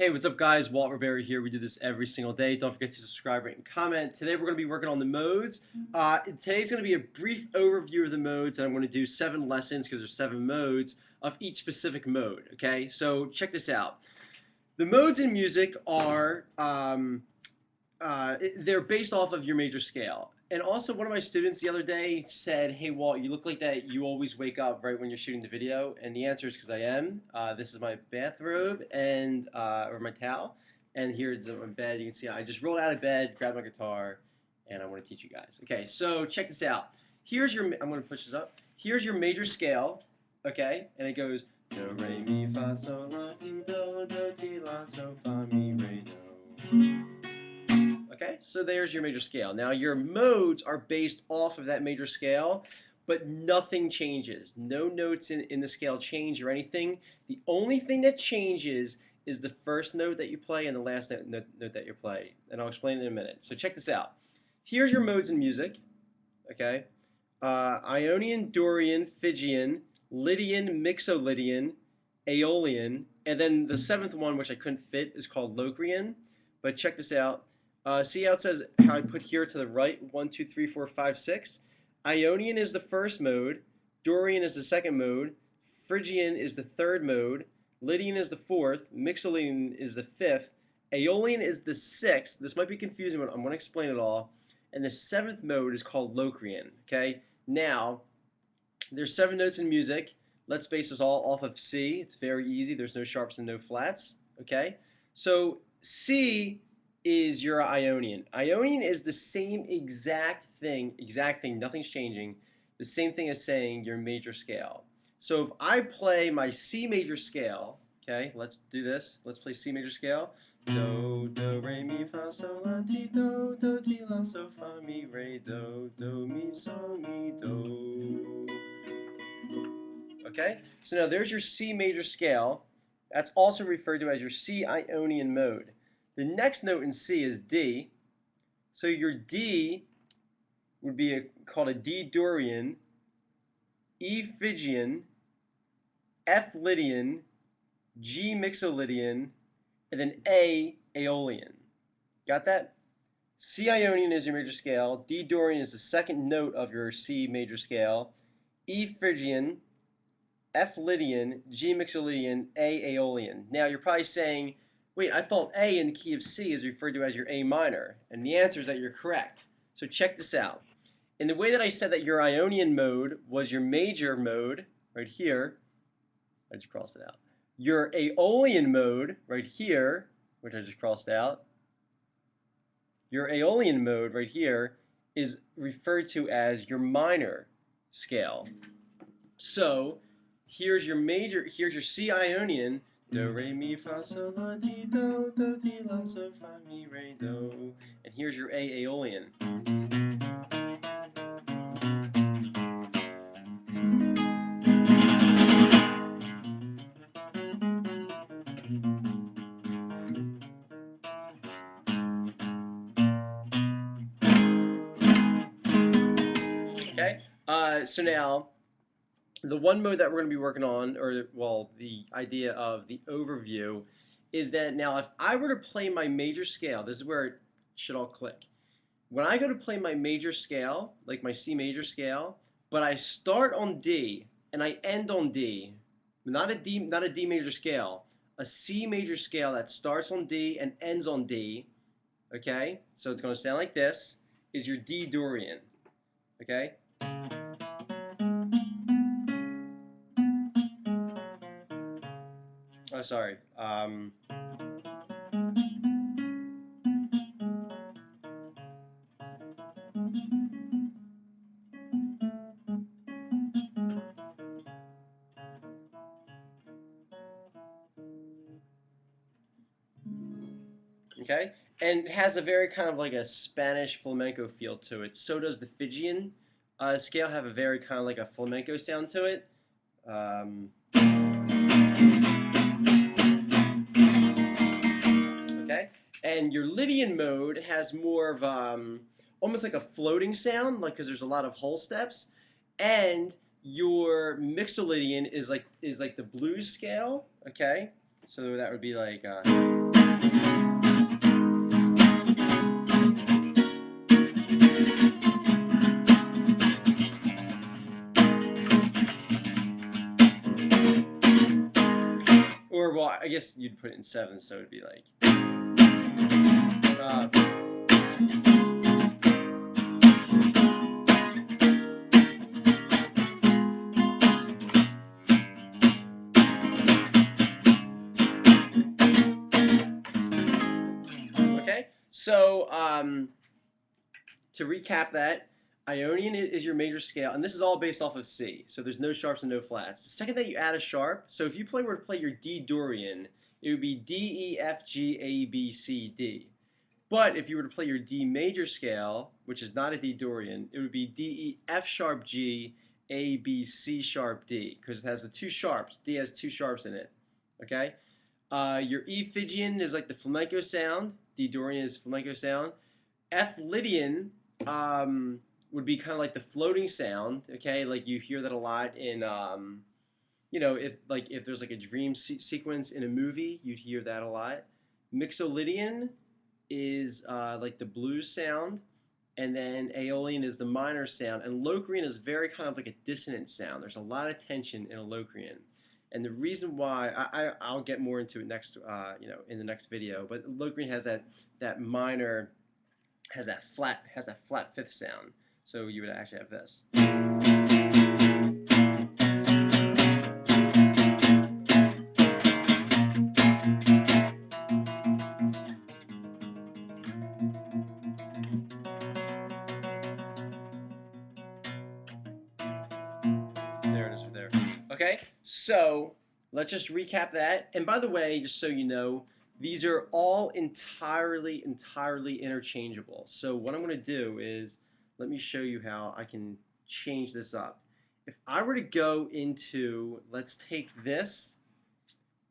Hey, what's up guys? Walt Ribery here. We do this every single day. Don't forget to subscribe, rate, and comment. Today we're going to be working on the modes. Today's going to be a brief overview of the modes, and I'm going to do 7 lessons because there's 7 modes of each specific mode. Okay, so check this out. The modes in music are they're based off of your major scale. And also, one of my students the other day said, "Hey Walt, you look like that you always wake up right when you're shooting the video." And the answer is because I am. This is my bathrobe and or my towel, and here's my bed. You can see I just rolled out of bed, grabbed my guitar, and I want to teach you guys. Okay, so check this out. Here's your. I'm going to push this up. Here's your major scale. Okay, and it goes do re mi fa sol la ti do ti la so fa mi re do. Okay, so there's your major scale. Now your modes are based off of that major scale, but nothing changes. No notes in the scale change or anything. The only thing that changes is the first note that you play and the last note that you play. And I'll explain it in a minute. So check this out. Here's your modes in music. Okay, Ionian, Dorian, Phrygian, Lydian, Mixolydian, Aoelian, and then the 7th one, which I couldn't fit, is called Locrian. But check this out. See how it says how I put here to the right 1, 2, 3, 4, 5, 6. Ionian is the first mode. Dorian is the second mode. Phrygian is the third mode. Lydian is the fourth. Mixolydian is the fifth. Aeolian is the sixth. This might be confusing, but I'm going to explain it all. And the 7th mode is called Locrian. Okay. Now, there's 7 notes in music. Let's base this all off of C. It's very easy. There's no sharps and no flats. Okay. So C is your Ionian. Ionian is the same exact thing, nothing's changing. The same thing as saying your major scale. So if I play my C major scale, okay, let's do this. Let's play C major scale. Do, do, re, mi, fa, sol, la, ti, la, so, fa, mi, re, do, mi, so, mi, do. Okay, so now there's your C major scale. That's also referred to as your C Ionian mode. The next note in C is D. So your D would be called a D Dorian, E Phrygian, F Lydian, G Mixolydian, and then A Aeolian. Got that? C Ionian is your major scale. D Dorian is the second note of your C major scale. E Phrygian, F Lydian, G Mixolydian, A Aeolian. Now you're probably saying, wait, I thought A in the key of C is referred to as your A minor. And the answer is that you're correct. So check this out. In the way that I said that your Ionian mode was your major mode, right here, I just crossed it out. Your Aeolian mode, right here, which I just crossed out, your Aeolian mode, right here, is referred to as your minor scale. So here's your C Ionian, do, re, mi, fa, sol, la, ti, la, so, fa, mi, re, do. And here's your A Aeolian. Okay, so now the one mode that we're going to be working on, or well, the idea of the overview, is that now if I were to play my major scale, this is where it should all click. When I go to play my major scale, like my C major scale, but I start on D and I end on D, not a D major scale, a C major scale that starts on D and ends on D, okay? So it's going to sound like this, is your D Dorian, okay? Oh, sorry. Okay, and it has a very kind of like a Spanish flamenco feel to it. So does the Phrygian scale have a very kind of like a flamenco sound to it. Okay, and your Lydian mode has more of almost like a floating sound, like because there's a lot of whole steps, and your Mixolydian is like the blues scale. Okay, So that would be like. Or, well, I guess you'd put it in 7, so it'd be like. Okay, so to recap that, Ionian is your major scale, and this is all based off of C, so there's no sharps and no flats. The second that you add a sharp, so if you were to play your D Dorian, it would be D, E, F, G, A, B, C, D. But if you were to play your D major scale, which is not a D Dorian, it would be D, E, F sharp, G, A, B, C sharp, D, because it has the 2 sharps. D has 2 sharps in it, okay? Your E Phrygian is like the flamenco sound. D Dorian is flamenco sound. F Lydian would be kind of like the floating sound, okay? Like you hear that a lot in, you know, if there's like a dream sequence in a movie, you'd hear that a lot. Mixolydian is like the blues sound, and then Aeolian is the minor sound, and Locrian is very kind of like a dissonant sound. There's a lot of tension in a Locrian. And the reason why I'll get more into it next, you know, in the next video. But Locrian has that minor, has that flat 5th sound. So you would actually have this. There it is right there. Okay, so let's just recap that. And by the way, just so you know, these are all entirely interchangeable. So what I'm going to do is, let me show you how I can change this up. If I were to go into, let's take this,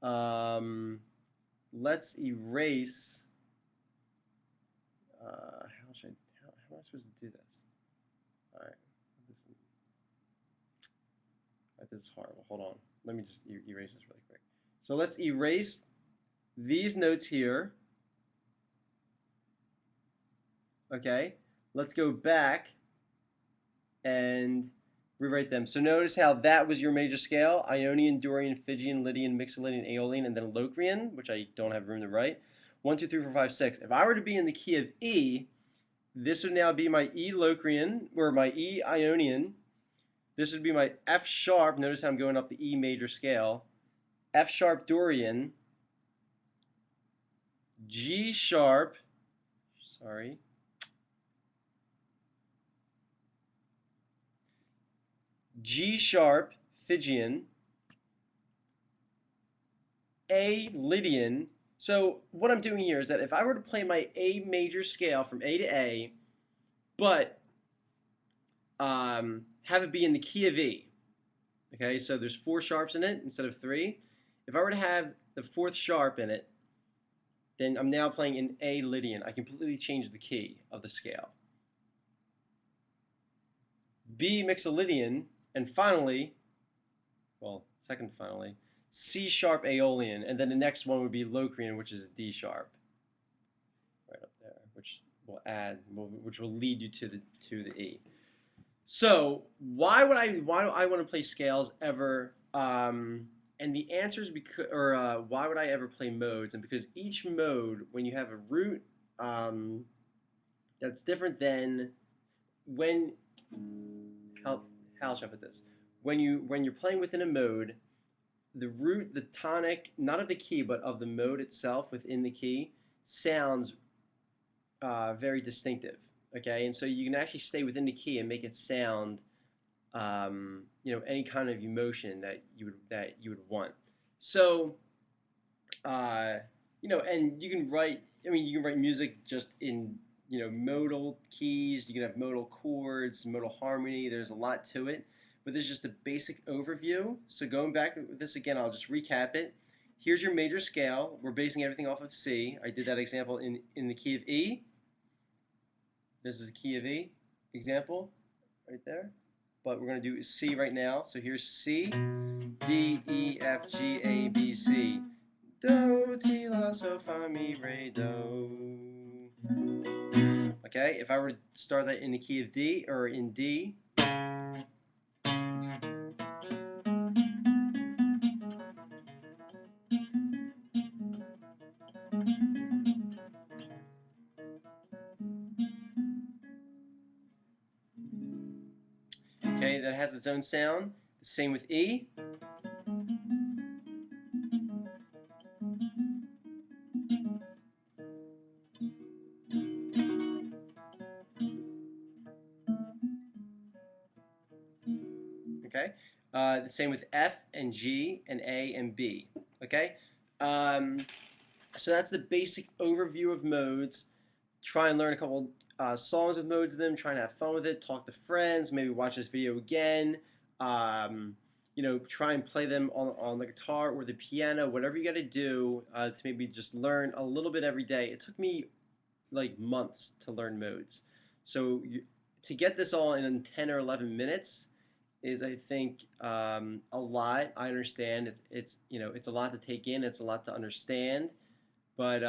let's erase, how am I supposed to do this? All right. This is horrible. Hold on. Let me just erase this really quick. So let's erase these notes here. Okay. Let's go back and rewrite them. So notice how that was your major scale: Ionian, Dorian, Phrygian, Lydian, Mixolydian, Aeolian, and then Locrian, which I don't have room to write. 1, 2, 3, 4, 5, 6. If I were to be in the key of E, this would now be my E Locrian, or my E Ionian. This would be my F sharp. Notice how I'm going up the E major scale. F sharp Dorian. G sharp. Sorry. G sharp Phrygian. A Lydian. So what I'm doing here is that if I were to play my A major scale from A to A, but have it be in the key of E. Okay, so there's 4 sharps in it instead of 3. If I were to have the 4th sharp in it, then I'm now playing in A Lydian. I completely change the key of the scale. B Mixolydian, and finally, well, second finally, C sharp Aeolian, and then the next one would be Locrian, which is a D sharp, right up there, which will lead you to the E. So why do I want to play scales ever? And the answer is because, why would I ever play modes? And because each mode, when you have a root, that's different than when. How should I put this? When you're playing within a mode, the root, the tonic, not of the key, but of the mode itself within the key, sounds very distinctive. Okay, and so you can actually stay within the key and make it sound, you know, any kind of emotion that you would want. So, you know, and you can write. I mean, you can write music just in, you know, modal keys. You can have modal chords, modal harmony. There's a lot to it, but this is just a basic overview. So going back to this again, I'll just recap it. Here's your major scale. We're basing everything off of C. I did that example in the key of E. This is a key of E example right there. But we're going to do C right now. So here's C, D, E, F, G, A, B, C. Do, ti, la, so, fa, mi, re, do. Okay, if I were to start that in the key of D or in D, okay, that has its own sound. The same with E. Okay, the same with F and G and A and B. Okay, um, so that's the basic overview of modes. Try and learn a couple songs with modes in them. Try and have fun with it. Talk to friends. Maybe watch this video again. You know, try and play them on the guitar or the piano. Whatever you got to do to maybe just learn a little bit every day. It took me like months to learn modes. So to get this all in 10 or 11 minutes is, I think, a lot. I understand it's you know, it's a lot to take in. It's a lot to understand. But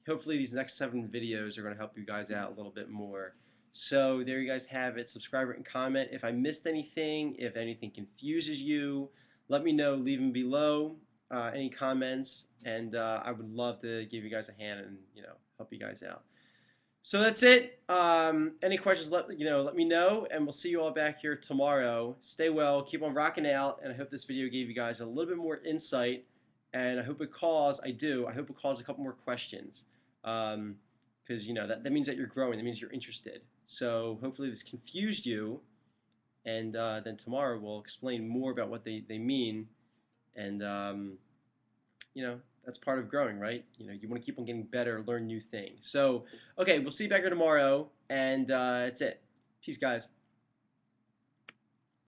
hopefully these next 7 videos are going to help you guys out a little bit more. So there you guys have it. Subscribe, rate, and comment. If I missed anything, if anything confuses you, let me know. Leave them below. Any comments, and I would love to give you guys a hand and help you guys out. So that's it. Any questions? Let me know, and we'll see you all back here tomorrow. Stay well, keep on rocking out, and I hope this video gave you guys a little bit more insight. And I hope it calls. I hope it calls a couple more questions, because that means that you're growing. That means you're interested. So hopefully this confused you, and then tomorrow we'll explain more about what they mean, and that's part of growing, right? You want to keep on getting better, learn new things. So okay, we'll see you back here tomorrow, and that's it. Peace, guys.